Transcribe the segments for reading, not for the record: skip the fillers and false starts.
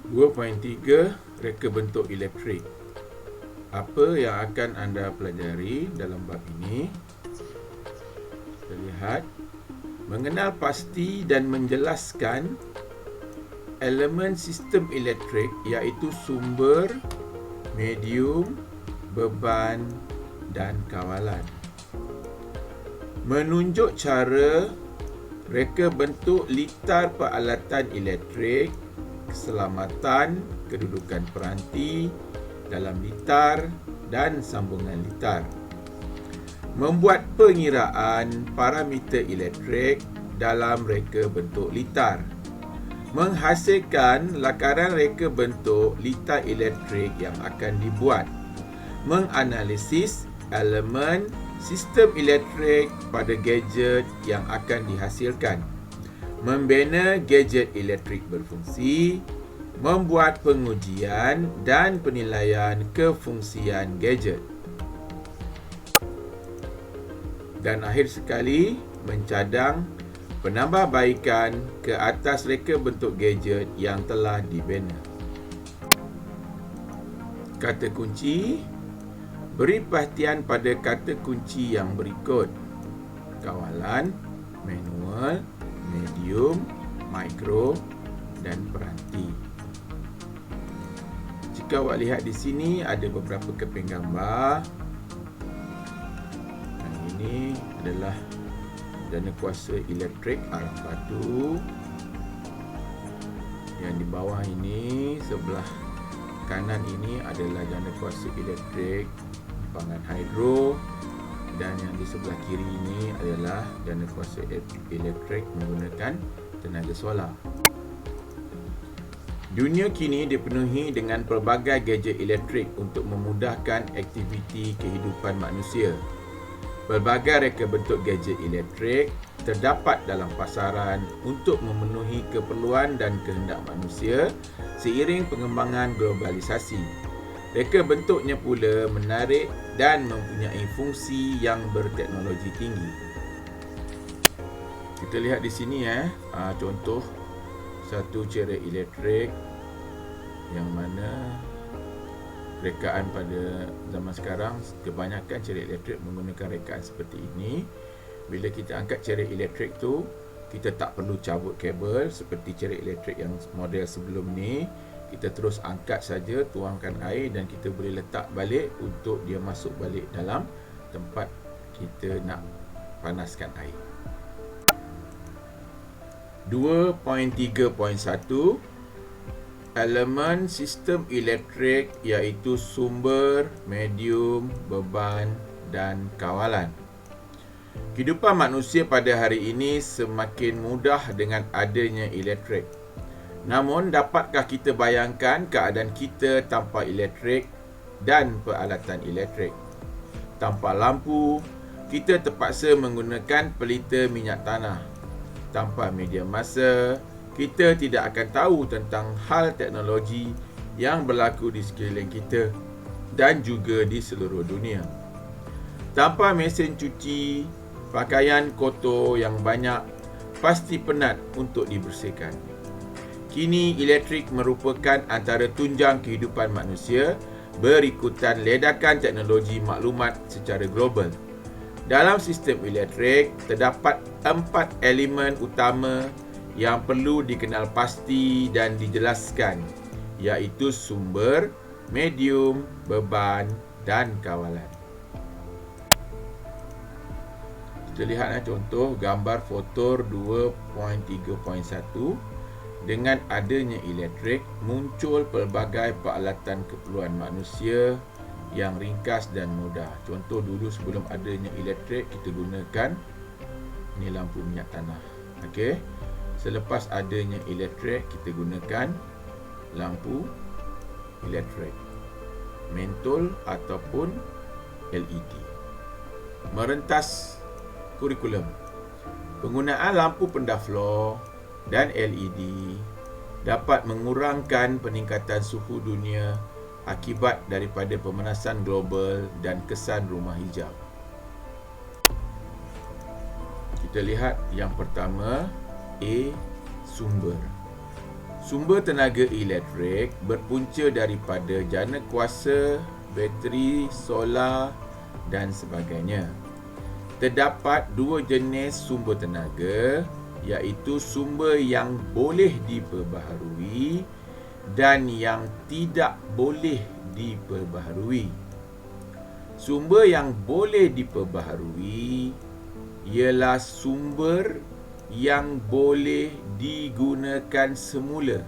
2.3 Reka bentuk elektrik. Apa yang akan anda pelajari dalam bab ini? Kita lihat, mengenal pasti dan menjelaskan elemen sistem elektrik, iaitu sumber, medium, beban dan kawalan. Menunjuk cara reka bentuk litar peralatan elektrik, keselamatan, kedudukan peranti dalam litar dan sambungan litar. Membuat pengiraan parameter elektrik dalam reka bentuk litar. Menghasilkan lakaran reka bentuk litar elektrik yang akan dibuat. Menganalisis elemen sistem elektrik pada gadget yang akan dihasilkan. Membina gadget elektrik berfungsi, membuat pengujian dan penilaian kefungsian gadget. Dan akhir sekali, mencadang penambahbaikan ke atas reka bentuk gadget yang telah dibina. Kata kunci, beri perhatian pada kata kunci yang berikut: kawalan, manual, medium, mikro dan peranti. Jika awak lihat di sini, ada beberapa keping gambar. Yang ini adalah dana kuasa elektrik arah batu. Yang di bawah ini, sebelah kanan ini adalah dana kuasa elektrik pangan hidro, dan yang di sebelah kiri ini adalah dana kuasa elektrik menggunakan tenaga solar. Dunia kini dipenuhi dengan pelbagai gadget elektrik untuk memudahkan aktiviti kehidupan manusia. Pelbagai reka bentuk gadget elektrik terdapat dalam pasaran untuk memenuhi keperluan dan kehendak manusia seiring pengembangan globalisasi. Reka bentuknya pula menarik dan mempunyai fungsi yang berteknologi tinggi. Kita lihat di sini contoh satu cerek elektrik yang mana rekaan pada zaman sekarang kebanyakan cerek elektrik menggunakan rekaan seperti ini. Bila kita angkat cerek elektrik tu, kita tak perlu cabut kabel seperti cerek elektrik yang model sebelum ni. Kita terus angkat saja, tuangkan air dan kita boleh letak balik untuk dia masuk balik dalam tempat kita nak panaskan air. 2.3.1 elemen sistem elektrik, iaitu sumber, medium, beban dan kawalan. Kehidupan manusia pada hari ini semakin mudah dengan adanya elektrik. Namun, dapatkah kita bayangkan keadaan kita tanpa elektrik dan peralatan elektrik? Tanpa lampu, kita terpaksa menggunakan pelita minyak tanah. Tanpa media massa, kita tidak akan tahu tentang hal teknologi yang berlaku di sekeliling kita dan juga di seluruh dunia. Tanpa mesin cuci, pakaian kotor yang banyak pasti penat untuk dibersihkan. Kini, elektrik merupakan antara tunjang kehidupan manusia berikutan ledakan teknologi maklumat secara global. Dalam sistem elektrik, terdapat 4 elemen utama yang perlu dikenal pasti dan dijelaskan, iaitu sumber, medium, beban dan kawalan. Kita lihat contoh gambar fotor 2.3.1. Dengan adanya elektrik, muncul pelbagai peralatan keperluan manusia yang ringkas dan mudah. Contoh dulu sebelum adanya elektrik, kita gunakan ini lampu minyak tanah. Okey. Selepas adanya elektrik, kita gunakan lampu elektrik, mentol ataupun LED. Merentas kurikulum. Penggunaan lampu pendah floor dan LED dapat mengurangkan peningkatan suhu dunia akibat daripada pemanasan global dan kesan rumah hijau. Kita lihat yang pertama, A. Sumber. Sumber tenaga elektrik berpunca daripada jana kuasa, bateri, solar dan sebagainya. Terdapat dua jenis sumber tenaga, iaitu sumber yang boleh diperbaharui dan yang tidak boleh diperbaharui. Sumber yang boleh diperbaharui ialah sumber yang boleh digunakan semula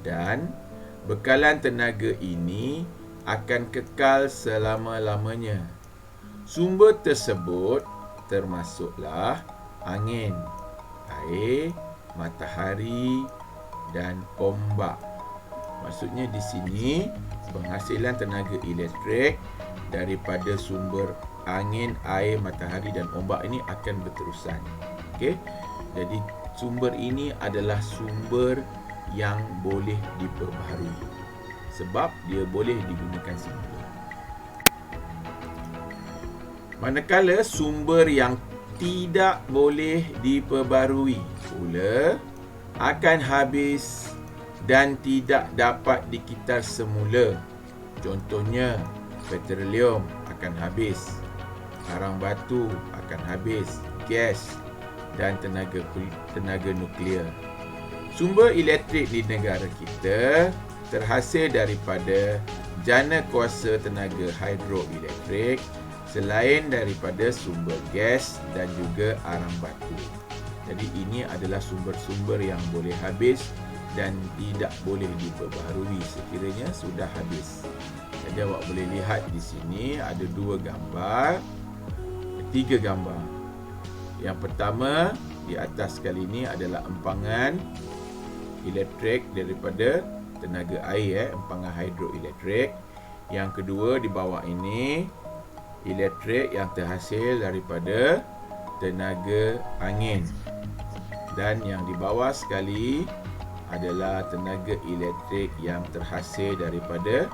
dan bekalan tenaga ini akan kekal selama-lamanya. Sumber tersebut termasuklah angin, air, matahari dan ombak. Maksudnya di sini penghasilan tenaga elektrik daripada sumber angin, air, matahari dan ombak ini akan berterusan. Okey. Jadi sumber ini adalah sumber yang boleh diperbaharui sebab dia boleh digunakan semula. Manakala sumber yang tidak boleh diperbarui pula akan habis dan tidak dapat dikitar semula. Contohnya, petroleum akan habis, arang batu akan habis, gas dan tenaga nuklear. Sumber elektrik di negara kita terhasil daripada jana kuasa tenaga hidroelektrik selain daripada sumber gas dan juga arang batu. Jadi ini adalah sumber-sumber yang boleh habis dan tidak boleh diperbaharui sekiranya sudah habis. Jadi awak boleh lihat di sini ada tiga gambar. Yang pertama di atas kali ini adalah empangan elektrik daripada tenaga air, empangan hidroelektrik. Yang kedua di bawah ini elektrik yang terhasil daripada tenaga angin. Dan yang di bawah sekali adalah tenaga elektrik yang terhasil daripada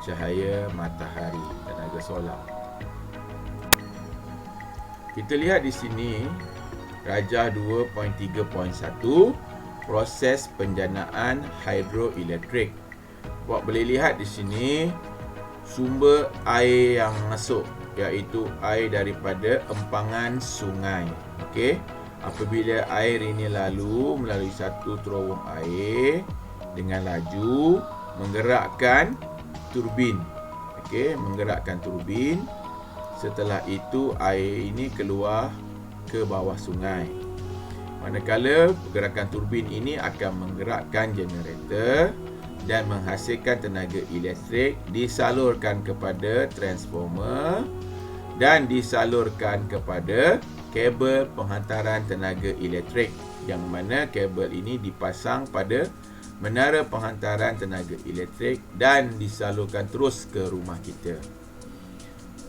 cahaya matahari, tenaga solar. Kita lihat di sini Rajah 2.3.1 proses penjanaan hidroelektrik. Awak boleh lihat di sini sumber air yang masuk, iaitu air daripada empangan sungai. Okey, apabila air ini lalu melalui satu terowong air dengan laju menggerakkan turbin. Okey, menggerakkan turbin. Setelah itu air ini keluar ke bawah sungai. Manakala pergerakan turbin ini akan menggerakkan generator dan menghasilkan tenaga elektrik disalurkan kepada transformer dan disalurkan kepada kabel penghantaran tenaga elektrik, yang mana kabel ini dipasang pada menara penghantaran tenaga elektrik dan disalurkan terus ke rumah kita.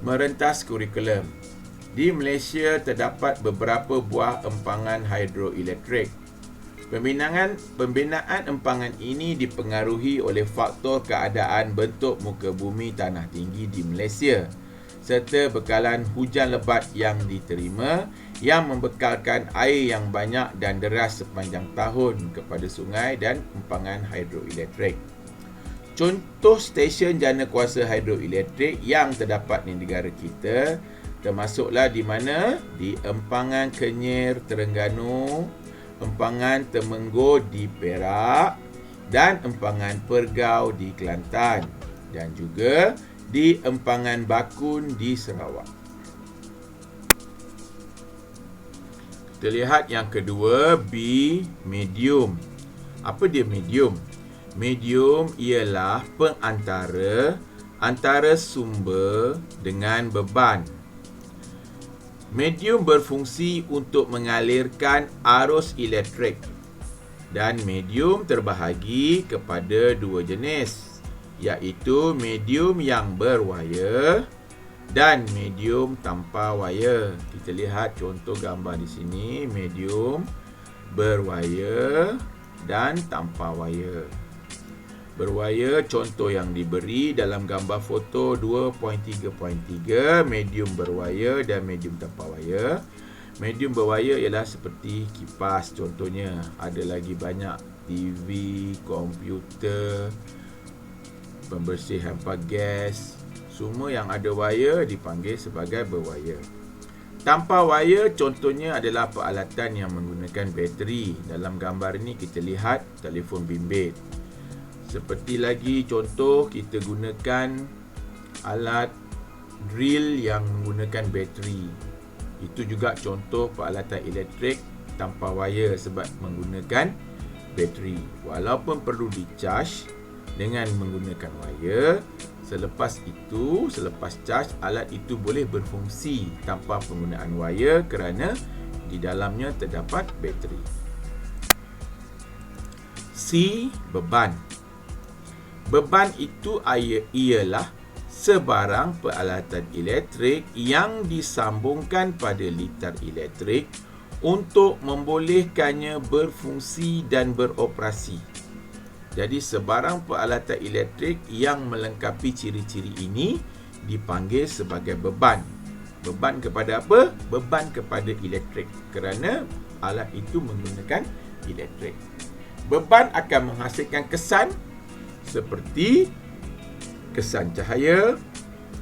Merentas kurikulum. Di Malaysia terdapat beberapa buah empangan hidroelektrik. Pembinaan empangan ini dipengaruhi oleh faktor keadaan bentuk muka bumi tanah tinggi di Malaysia serta bekalan hujan lebat yang diterima yang membekalkan air yang banyak dan deras sepanjang tahun kepada sungai dan empangan hidroelektrik. Contoh stesen jana kuasa hidroelektrik yang terdapat di negara kita termasuklah di mana? Di empangan Kenyir, Terengganu, empangan Temenggur di Perak dan empangan Pergau di Kelantan dan juga di empangan Bakun di Sarawak. Kita lihat yang kedua, B, medium. Apa dia medium? Medium ialah pengantara antara sumber dengan beban. Medium berfungsi untuk mengalirkan arus elektrik dan medium terbahagi kepada dua jenis, iaitu medium yang berwayar dan medium tanpa wayar. Kita lihat contoh gambar di sini, medium berwayar dan tanpa wayar. Berwayar contoh yang diberi dalam gambar foto 2.3.3, medium berwayar dan medium tanpa wayar. Medium berwayar ialah seperti kipas contohnya. Ada lagi banyak TV, komputer, pembersih hampa gas. Semua yang ada wayar dipanggil sebagai berwayar. Tanpa wayar contohnya adalah peralatan yang menggunakan bateri. Dalam gambar ini kita lihat telefon bimbit. Seperti lagi contoh kita gunakan alat drill yang menggunakan bateri. Itu juga contoh peralatan elektrik tanpa wayar sebab menggunakan bateri. Walaupun perlu di-charge dengan menggunakan wayar, selepas charge, alat itu boleh berfungsi tanpa penggunaan wayar kerana di dalamnya terdapat bateri. C. Beban. Beban itu ialah sebarang peralatan elektrik yang disambungkan pada litar elektrik untuk membolehkannya berfungsi dan beroperasi. Jadi sebarang peralatan elektrik yang melengkapi ciri-ciri ini dipanggil sebagai beban. Beban kepada apa? Beban kepada elektrik kerana alat itu menggunakan elektrik. Beban akan menghasilkan kesan seperti kesan cahaya,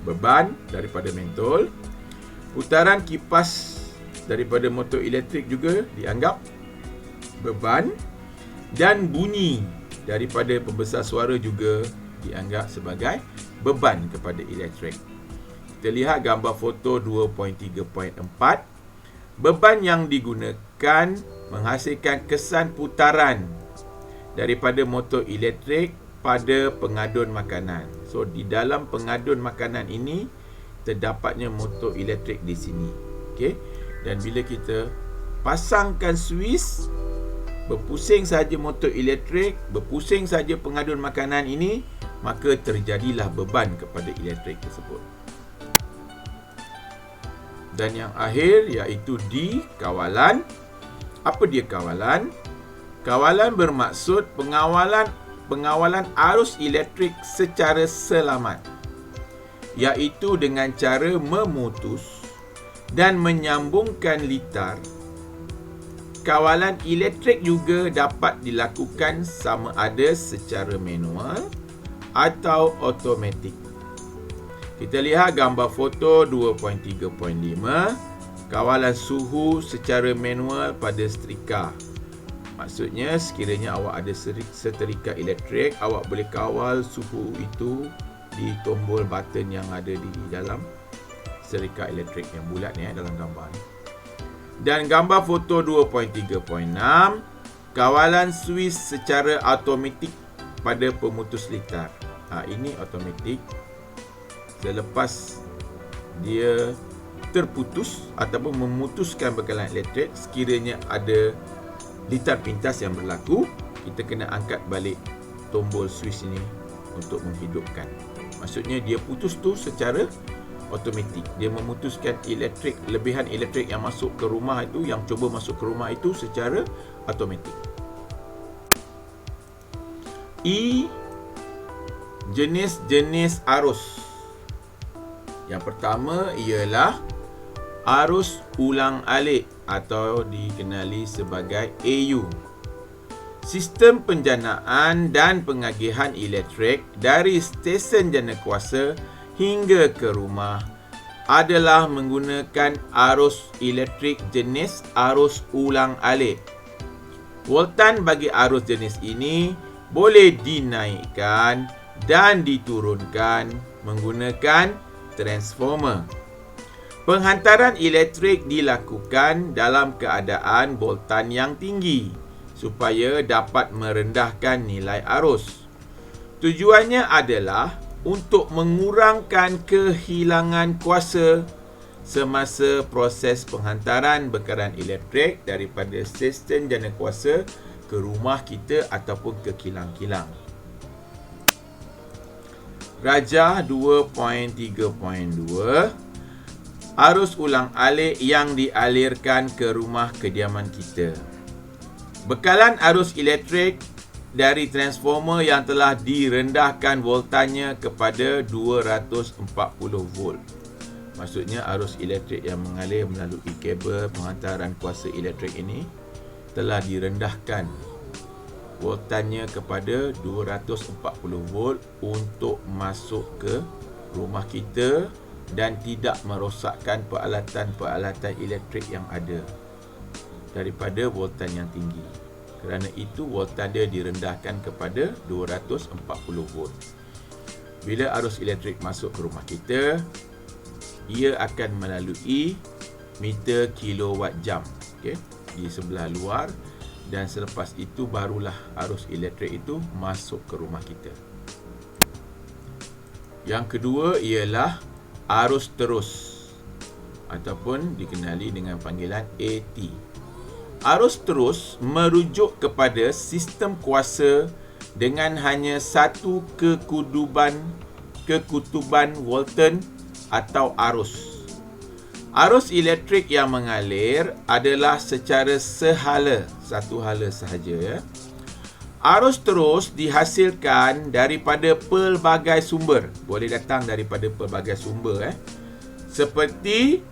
beban daripada mentol, putaran kipas daripada motor elektrik juga dianggap beban, dan bunyi daripada pembesar suara juga dianggap sebagai beban kepada elektrik. Kita lihat gambar foto 2.3.4. Beban yang digunakan menghasilkan kesan putaran daripada motor elektrik pada pengadun makanan. So, di dalam pengadun makanan ini terdapatnya motor elektrik di sini. Okey. Dan bila kita pasangkan suis, berpusing saja motor elektrik, berpusing saja pengadun makanan ini, maka terjadilah beban kepada elektrik tersebut. Dan yang akhir iaitu D. Kawalan. Apa dia kawalan? Kawalan bermaksud pengawalan arus elektrik secara selamat, iaitu dengan cara memutus dan menyambungkan litar. Kawalan elektrik juga dapat dilakukan sama ada secara manual atau automatik. Kita lihat gambar foto 2.3.5. Kawalan suhu secara manual pada setrika. Maksudnya sekiranya awak ada setrika elektrik, awak boleh kawal suhu itu di tombol button yang ada di dalam setrika elektrik yang bulat ni dalam gambar ni. Dan gambar foto 2.3.6, kawalan suis secara automatik pada pemutus litar. Ini automatik. Selepas dia terputus ataupun memutuskan bekalan elektrik, sekiranya ada litar pintas yang berlaku, kita kena angkat balik tombol switch ini untuk menghidupkan. Maksudnya dia putus tu secara automatik. Dia memutuskan lebihan elektrik yang masuk ke rumah itu, yang cuba masuk ke rumah itu secara automatik. E. Jenis-jenis arus. Yang pertama ialah arus ulang-alik atau dikenali sebagai AU. Sistem penjanaan dan pengagihan elektrik dari stesen janakuasa hingga ke rumah adalah menggunakan arus elektrik jenis arus ulang-alik. Voltan bagi arus jenis ini boleh dinaikkan dan diturunkan menggunakan transformer. Penghantaran elektrik dilakukan dalam keadaan voltan yang tinggi supaya dapat merendahkan nilai arus. Tujuannya adalah untuk mengurangkan kehilangan kuasa semasa proses penghantaran bekalan elektrik daripada stesen janakuasa ke rumah kita ataupun ke kilang-kilang. Rajah 2.3.2, arus ulang-alik yang dialirkan ke rumah kediaman kita. Bekalan arus elektrik dari transformer yang telah direndahkan voltanya kepada 240 volt. Maksudnya arus elektrik yang mengalir melalui kabel penghantaran kuasa elektrik ini telah direndahkan voltannya kepada 240 volt untuk masuk ke rumah kita dan tidak merosakkan peralatan-peralatan elektrik yang ada daripada voltan yang tinggi. Kerana itu voltan dia direndahkan kepada 240 volt. Bila arus elektrik masuk ke rumah kita, ia akan melalui meter kilowatt jam, okey, di sebelah luar, dan selepas itu barulah arus elektrik itu masuk ke rumah kita. Yang kedua ialah arus terus ataupun dikenali dengan panggilan AT. Arus terus merujuk kepada sistem kuasa dengan hanya satu kekutuban volten atau arus. Arus elektrik yang mengalir adalah secara sehala, satu hala sahaja, ya. Arus terus dihasilkan daripada pelbagai sumber. Boleh datang daripada pelbagai sumber, seperti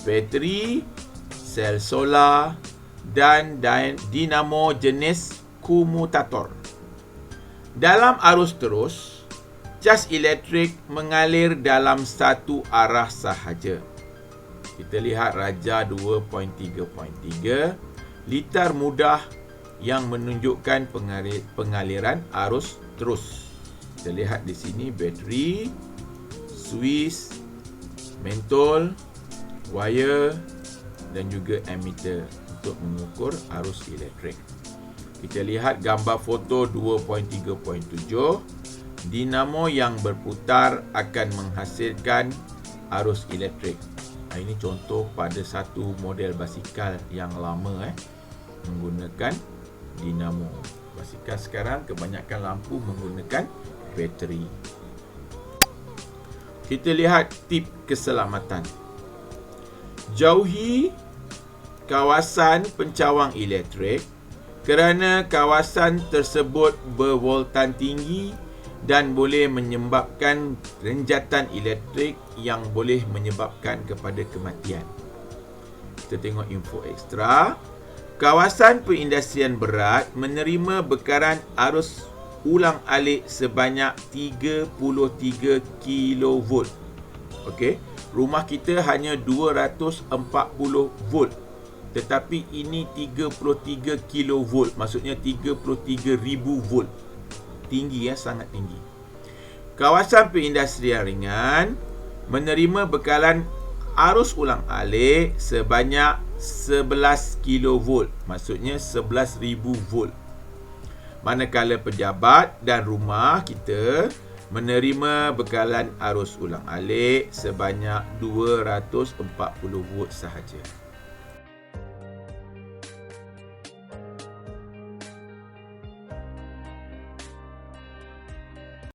bateri, sel solar dan dinamo jenis komutator. Dalam arus terus, cas elektrik mengalir dalam satu arah sahaja. Kita lihat raja 2.3.3, litar mudah yang menunjukkan pengaliran arus terus. Kita lihat di sini bateri, suis, mentol, wire dan juga ammeter untuk mengukur arus elektrik. Kita lihat gambar foto 2.3.7. Dinamo yang berputar akan menghasilkan arus elektrik. Ini contoh pada satu model basikal yang lama menggunakan dinamo. Basikal sekarang kebanyakan lampu menggunakan bateri. Kita lihat tip keselamatan. Jauhi kawasan pencawang elektrik kerana kawasan tersebut bervoltan tinggi dan boleh menyebabkan renjatan elektrik yang boleh menyebabkan kepada kematian. Kita tengok info ekstra. Kawasan perindustrian berat menerima bekaran arus ulang-alik sebanyak 33 kV. Okey, rumah kita hanya 240 volt. Tetapi ini 33 kV, maksudnya 33,000 volt. Tinggi, sangat tinggi. Kawasan perindustrian ringan menerima bekalan arus ulang-alik sebanyak 11 kV, maksudnya 11,000 volt. Manakala pejabat dan rumah kita menerima bekalan arus ulang-alik sebanyak 240 volt sahaja.